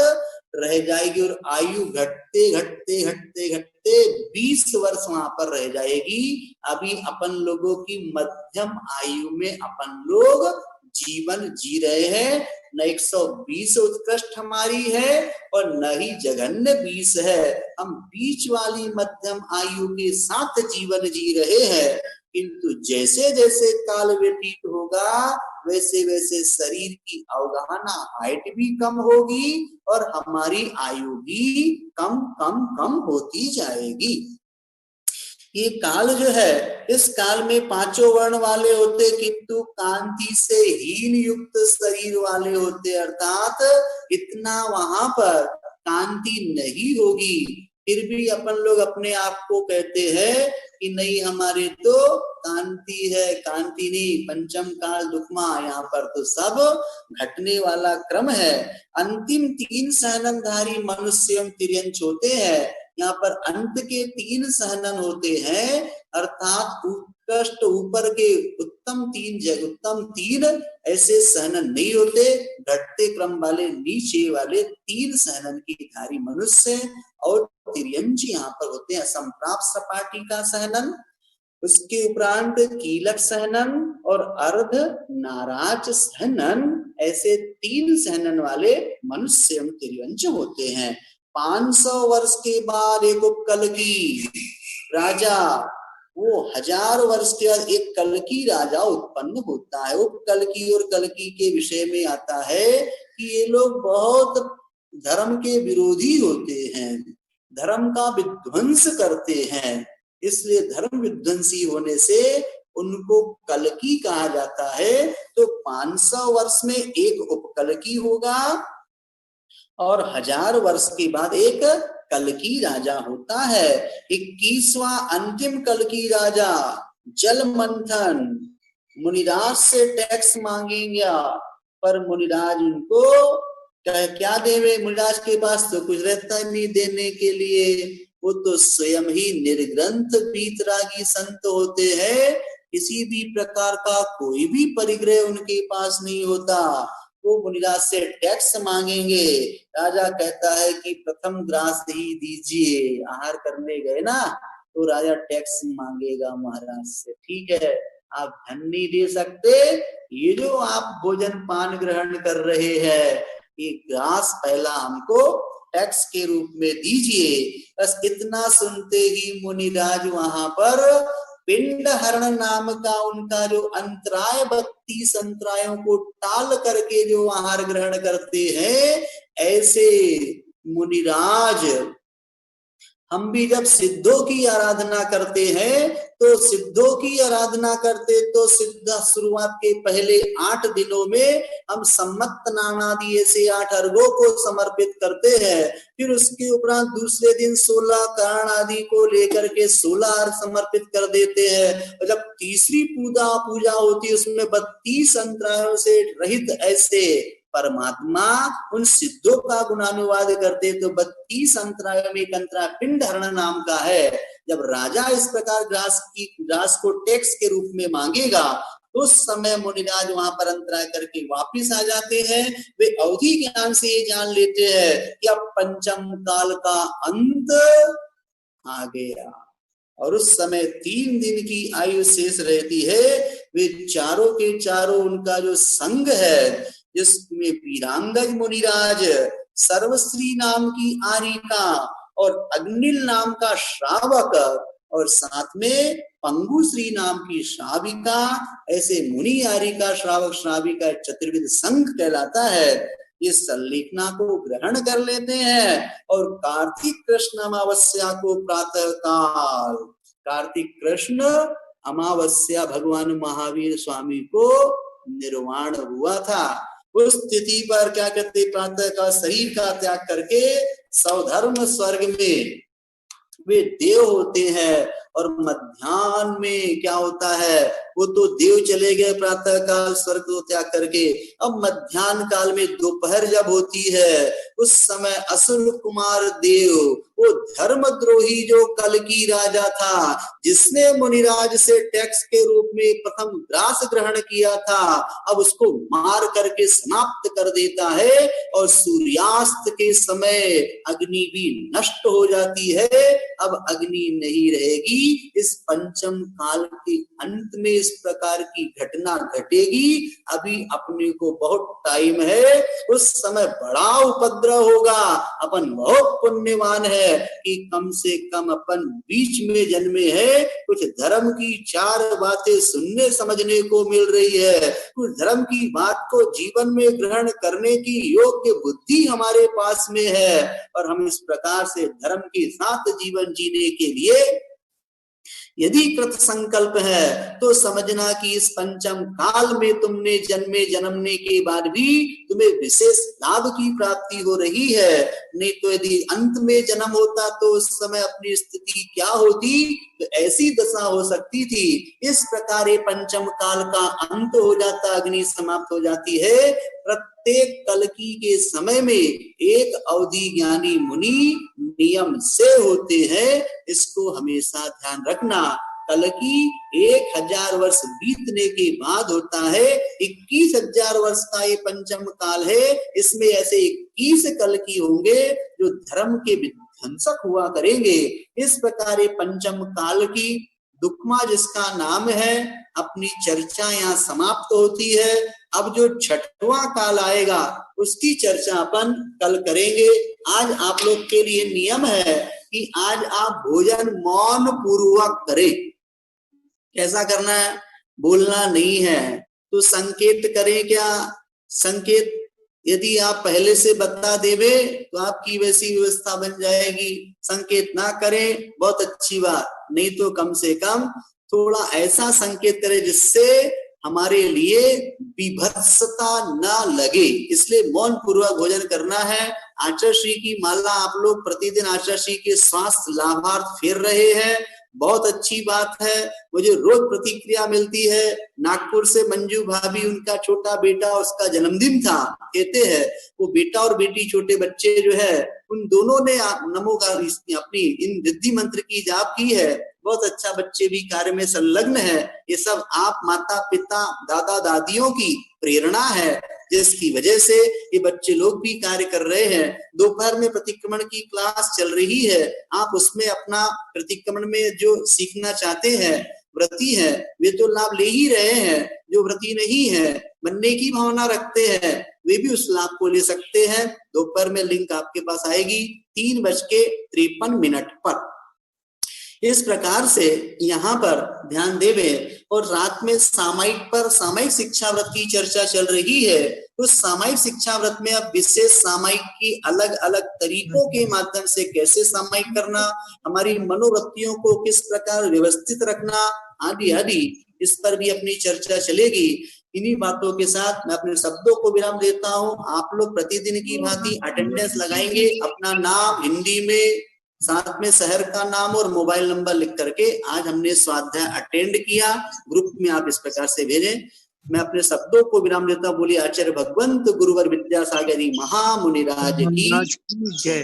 रह जाएगी और आयु घटते घटते घटते घटते 20 वर्ष वहां पर रह जाएगी। अभी अपन लोगों की मध्यम आयु में अपन लोग जीवन जी रहे हैं। न 120 उत्कृष्ट हमारी है और न ही जघन्य 20 है। हम बीच वाली मध्यम आयु के साथ जीवन जी रहे हैं। किंतु जैसे जैसे काल व्यतीत होगा, वैसे वैसे शरीर की अवगाहना, हाइट भी कम होगी और हमारी आयु भी कम कम कम होती जाएगी। ये काल जो है, इस काल में 5 वर्ण वाले होते, किंतु कांति से हीन युक्त शरीर वाले होते, अर्थात इतना वहां पर कांति नहीं होगी। फिर भी अपन लोग अपने आप को कहते हैं कि नहीं, हमारे तो कांति है। कांति नहीं, पंचम काल दुखमा। यहाँ पर तो सब घटने वाला क्रम है। अंतिम 3 सहननधारी मनुष्य एवं तिर्यंच होते हैं। यहाँ पर अंत के 3 सहनन होते हैं, अर्थात उत्कृष्ट ऊपर के उत्तम 3 ऐसे सहनन नहीं होते। घटते क्रम वाले, नीचे वाले 3 सहनन की धारी मनुष्य और तिर्यंच यहाँ पर होते हैं। असंप्राप्त सपाटी का सहनन, उसके उपरांत कीलक सहनन और अर्ध नाराज सहनन, ऐसे 3 सहनन वाले मनुष्य एवं तिर्यंच होते हैं। 500 वर्ष के बाद एक उपकलकी राजा, वो 1000 वर्ष के बाद एक कलकी राजा उत्पन्न होता है। उपकलकी और कलकी के विषय में आता है कि ये लोग बहुत धर्म के विरोधी होते हैं, धर्म का विध्वंस करते हैं। इसलिए धर्म विध्वंसी होने से उनको कलकी कहा जाता है। तो 500 वर्ष में एक उपकलकी होगा और 1000 वर्ष के बाद एक कलकी राजा होता है। 21वां अंतिम कलकी राजा जल मंथन, मुनिराज से टैक्स मांगेंगे, पर मुनिराज उनको क्या देवे? मुनिराज के पास तो कुछ रहता नहीं देने के लिए, वो तो स्वयं ही निर्ग्रंथ पीतरागी संत होते हैं। किसी भी प्रकार का कोई भी परिग्रह उनके पास नहीं होता। वो मुनिराज से टैक्स मांगेंगे। राजा कहता है कि प्रथम ग्रास ही दीजिए। आहार करने गए ना, तो राजा टैक्स मांगेगा महाराज से। ठीक है, आप धन नहीं दे सकते, ये जो आप भोजन पान ग्रहण कर रहे हैं, ये ग्रास पहला हमको टैक्स के रूप में दीजिए। बस इतना सुनते ही मुनिराज वहां पर पिंड हरण नाम का उनका जो अंतराय, 32 अंतरायों को टाल करके जो आहार ग्रहण करते हैं, ऐसे मुनिराज हम भी जब सिद्धों की आराधना करते हैं, तो सिद्धों की आराधना करते तो सिद्ध शुरुआत के पहले 8 दिनों में हम सम्मत नानादि ऐसे 8 अर्घों को समर्पित करते हैं। फिर उसके उपरांत दूसरे दिन 16 कारण आदि को लेकर के 16 अर्घ समर्पित कर देते हैं। और जब तीसरी पूजा होती है, उसमें 32 अंतरायों से रहित ऐसे परमात्मा उन सिद्धों का गुणानुवाद करते, तो 32 अंतरायों में एक अंतराय पिंड हरण नाम का है। जब राजा इस प्रकार ग्रास को टैक्स के रूप में मांगेगा, तो उस समय मुनिराज वहां पर अंतराय करके वापिस आ जाते हैं। वे अवधि ज्ञान से ये जान लेते हैं कि अब पंचम काल का अंत आ गया। और उस समय 3 दिन की आयु शेष रहती है। वे चारों के चारों उनका जो संघ है, जिसमें वीरांगज मुनिराज, सर्वश्री नाम की आरिका और अग्निल नाम का श्रावक, और साथ में पंगुश्री नाम की श्राविका, ऐसे मुनि आरिका श्रावक श्राविका चतुर्विध संघ कहलाता है। ये संलेखना को ग्रहण कर लेते हैं और कार्तिक कृष्ण अमावस्या को प्रातः काल, कार्तिक कृष्ण अमावस्या भगवान महावीर स्वामी को निर्वाण हुआ था। उस तिथि पर क्या कहते, प्रातः का शरीर का त्याग करके स्वधर्म स्वर्ग में वे देव होते हैं। और मध्याह्न में क्या होता है, वो तो देव चले गए प्रातः काल स्वर्ग को त्याग करके। अब मध्याह्न काल में दोपहर जब होती है, उस समय असुर कुमार देव, वो धर्मद्रोही जो कल्की राजा था, जिसने मुनिराज से टैक्स के रूप में प्रथम ग्रास ग्रहण किया था, अब उसको मार करके समाप्त कर देता है। और सूर्यास्त के समय अग्नि भी नष्ट हो जाती है। अब अग्नि नहीं रहेगी। इस पंचम काल के अंत में इस प्रकार की घटना घटेगी। अभी अपने को बहुत टाइम है, उस समय बड़ा उपद्रव होगा। अपन बहुत पुण्यवान है कि कम से कम अपन बीच में जन्मे हैं। कुछ धर्म की चार बातें सुनने समझने को मिल रही है, कुछ धर्म की बात को जीवन में ग्रहण करने की योग्य बुद्धि हमारे पास में है। और हम इस प्रकार से धर्म के साथ जीवन जीने के लिए यदि कृत संकल्प है, तो समझना कि इस पंचम काल में तुमने जन्मने के बाद भी तुम्हें विशेष लाभ की प्राप्ति हो रही है। नहीं तो यदि अंत में जन्म होता तो उस समय अपनी स्थिति क्या होती, तो ऐसी दशा हो सकती थी। इस प्रकार ये पंचम काल का अंत हो जाता, अग्नि समाप्त हो जाती है। प्रत्येक कल्की के समय में एक अवधि ज्ञानी मुनि नियम से होते हैं। इसको हमेशा ध्यान रखना। कल्की 1000 वर्ष बीतने के बाद होता है। 21,000 वर्ष का ये पंचम काल है। इसमें ऐसे 21 कल्की होंगे जो धर्म के विध्वंसक हुआ करेंगे। इस प्रकार ये पंचम काल की दुक्मा जिसका नाम है, अपनी चर्चा यहाँ समाप्त होती है। अब जो छठवां काल आएगा उसकी चर्चा अपन कल करेंगे। आज आप लोग के लिए नियम है कि आज आप भोजन मौन पूर्वक करें। कैसा करना है, बोलना नहीं है। तो संकेत करें क्या, संकेत यदि आप पहले से बता देवे तो आपकी वैसी व्यवस्था बन जाएगी। संकेत ना करें बहुत अच्छी बात, नहीं तो कम से कम थोड़ा ऐसा संकेत करें जिससे हमारे लिए विभत्सता ना लगे। इसलिए मौन पूर्वक भोजन करना है। आचार्य श्री की माला आप लोग प्रतिदिन आचार्य श्री के स्वास्थ्य लाभार्थ फेर रहे हैं, बहुत अच्छी बात है। मुझे रोज प्रतिक्रिया मिलती है। नागपुर से मंजू भाभी, उनका छोटा बेटा, उसका जन्मदिन था, कहते हैं वो बेटा और बेटी छोटे बच्चे जो है उन दोनों ने नमो का अपनी इन रिद्धि मंत्र की जाप की है। बहुत अच्छा, बच्चे भी कार्य में संलग्न है। ये सब आप माता पिता दादा दादियों की प्रेरणा है, जिसकी वजह से ये बच्चे लोग भी कार्य कर रहे हैं। दोपहर में प्रतिक्रमण की क्लास चल रही है, आप उसमें अपना प्रतिक्रमण में जो सीखना चाहते हैं, व्रती है, वे तो लाभ ले ही रहे हैं। जो व्रती नहीं है, बनने की भावना रखते हैं, वे भी उस लाभ को ले सकते हैं। दोपहर में लिंक आपके पास आएगी 3:53 पर। इस प्रकार से यहाँ पर ध्यान देवे। और रात में सामायिक शिक्षा व्रत की चर्चा चल रही है। उस सामायिक शिक्षा व्रत में अब विशेष सामायिक की अलग अलग तरीकों के माध्यम से कैसे सामायिक करना, हमारी मनोवृत्तियों को किस प्रकार व्यवस्थित रखना, आदि आदि, इस पर भी अपनी चर्चा चलेगी। इन्हीं बातों के साथ मैं अपने शब्दों को विराम देता हूँ। आप लोग प्रतिदिन की भांति अटेंडेंस लगाएंगे, अपना नाम हिंदी में, साथ में शहर का नाम और मोबाइल नंबर लिख करके। आज हमने स्वाध्याय अटेंड किया, ग्रुप में आप इस प्रकार से भेजें। मैं अपने शब्दों को विराम देता हूँ। बोलिए आचार्य भगवंत गुरुवर विद्यासागर महामुनिराज की जय।